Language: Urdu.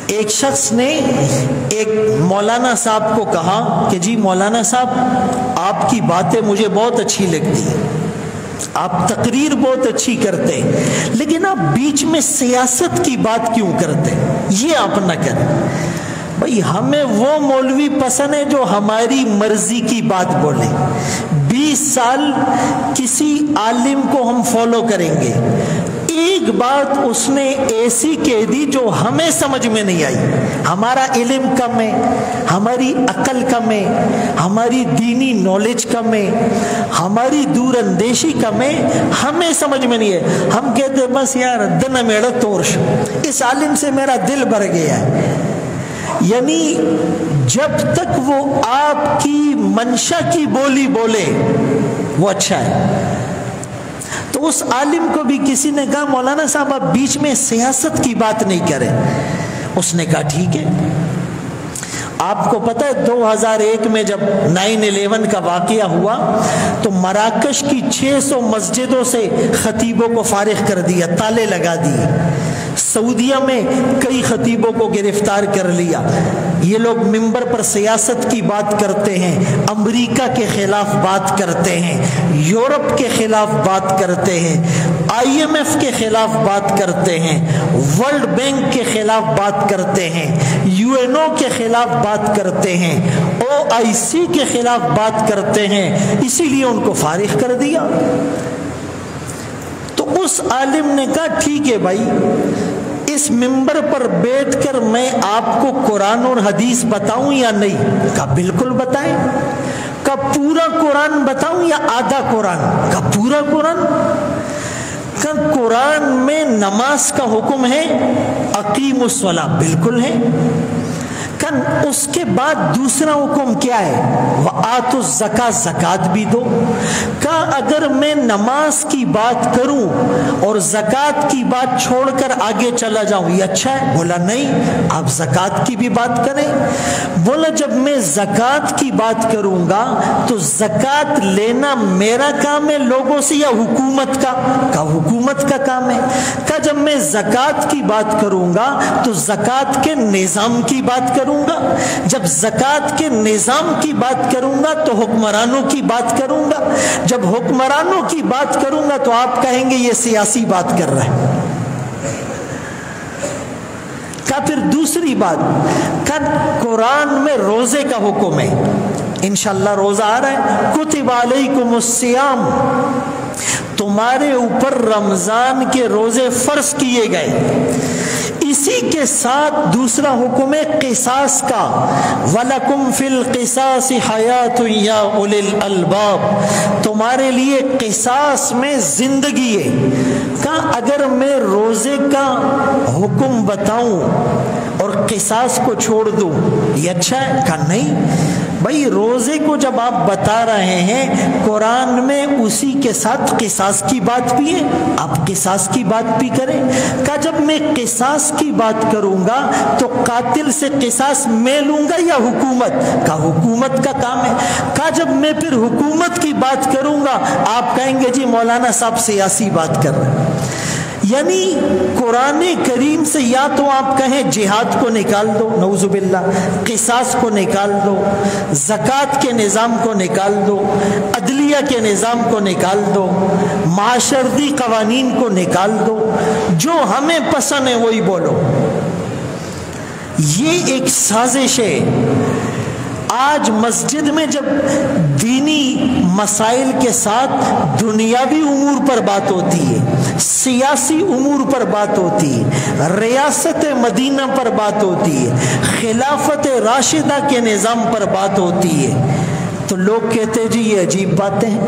ایک شخص نے ایک مولانا صاحب کو کہا کہ جی مولانا صاحب آپ کی باتیں مجھے بہت اچھی لگتی ہیں، آپ تقریر بہت اچھی کرتے ہیں، لیکن آپ بیچ میں سیاست کی بات کیوں کرتے ہیں؟ یہ آپ نہ کریں بھائی، ہمیں وہ مولوی پسند ہے جو ہماری مرضی کی بات بولے۔ 20 سال کسی عالم کو ہم فالو کریں گے، ایک بات اس نے ایسی کہہ دی جو ہمیں سمجھ میں نہیں آئی، ہمارا علم کم ہے، ہماری عقل کم ہے، ہماری دینی نالج کم ہے، ہماری دور اندیشی کم ہے، ہمیں سمجھ میں نہیں ہے، ہم کہتے بس یار دن میرا تورش، اس عالم سے میرا دل بھر گیا ہے۔ یعنی جب تک وہ آپ کی منشا کی بولی بولے وہ اچھا ہے۔ تو اس عالم کو بھی کسی نے کہا مولانا صاحب آپ بیچ میں سیاست کی بات نہیں کریں۔ اس نے کہا ٹھیک ہے۔ آپ کو پتہ ہے 2001 میں جب 9/11 کا واقعہ ہوا تو مراکش کی 600 مسجدوں سے خطیبوں کو فارغ کر دیا، تالے لگا دیے۔ سعودیہ میں کئی خطیبوں کو گرفتار کر لیا۔ یہ لوگ ممبر پر سیاست کی بات کرتے ہیں، امریکہ کے خلاف بات کرتے ہیں، یورپ کے خلاف بات کرتے ہیں، IMF کے خلاف بات کرتے ہیں، ورلڈ بینک کے خلاف بات کرتے ہیں، UNO کے خلاف بات کرتے ہیں، OIC کے خلاف بات کرتے ہیں، اسی لیے ان کو فارغ کر دیا۔ تو اس عالم نے کہا ٹھیک ہے بھائی، اس ممبر پر بیٹھ کر میں آپ کو قرآن اور حدیث بتاؤں یا نہیں؟ کہا بالکل بتائیں۔ کہا پورا قرآن بتاؤں یا آدھا قرآن؟ کہا پورا قرآن۔ کہا قرآن میں نماز کا حکم ہے، اقیم الصلاۃ، بالکل ہے۔ کہا اس کے بعد دوسرا حکم کیا ہے؟ وآتوا الزکاۃ، زکات بھی دو۔ کہا اگر میں نماز کی بات کروں اور زکات کی بات چھوڑ کر آگے چلا جاؤں یہ اچھا ہے؟ بولا نہیں، آپ زکات کی بھی بات کریں۔ بولا جب میں زکات کی بات کروں گا تو زکات لینا میرا کام ہے لوگوں سے یا حکومت کا؟ کہا حکومت کا کام ہے۔ کہا جب میں زکات کی بات کروں گا تو زکات کے نظام کی بات کروں گا، جب زکات کے نظام کی بات کروں گا تو حکمرانوں کی بات کروں گا، جب حکمرانوں کی بات کروں گا تو آپ کہیں گے یہ سیاسی بات کر رہا ہے۔ کہا پھر دوسری بات، کہا قرآن میں روزے کا حکم ہے، انشاءاللہ روزہ آ رہا ہے، کتب علیکم الصیام، تمہارے اوپر رمضان کے روزے فرض کیے گئے۔ اسی کے ساتھ دوسرا حکم ہے قصاص کا، وَلَكُمْ فِي الْقِصَاصِ حَيَاةٌ يَا أُولِي الْأَلْبَابِ، تمہارے لیے قصاص میں زندگی ہے۔ کہا اگر میں روزے کا حکم بتاؤں اور قصاص کو چھوڑ دوں یہ اچھا ہے؟ کہا نہیں بھائی، روزے کو جب آپ بتا رہے ہیں قرآن میں اسی کے ساتھ قصاص کی بات بھی ہے، آپ قصاص کی بات بھی کریں۔ کہا جب میں قصاص کی بات کروں گا تو قاتل سے قصاص میں لوں گا یا حکومت؟ کہا حکومت کا کام ہے۔ کہا جب میں پھر حکومت کی بات کروں گا آپ کہیں گے جی مولانا صاحب سیاسی بات کر رہے ہیں۔ یعنی قرآن کریم سے یا تو آپ کہیں جہاد کو نکال دو، نعوذ باللہ، قصاص کو نکال دو، زکوٰۃ کے نظام کو نکال دو، عدلیہ کے نظام کو نکال دو، معاشرتی قوانین کو نکال دو، جو ہمیں پسند ہے وہی بولو۔ یہ ایک سازش ہے۔ آج مسجد میں جب دینی مسائل کے ساتھ دنیاوی امور پر بات ہوتی ہے، سیاسی امور پر بات ہوتی ہے، ریاست مدینہ پر بات ہوتی ہے، خلافت راشدہ کے نظام پر بات ہوتی ہے، تو لوگ کہتے جی یہ عجیب باتیں ہیں۔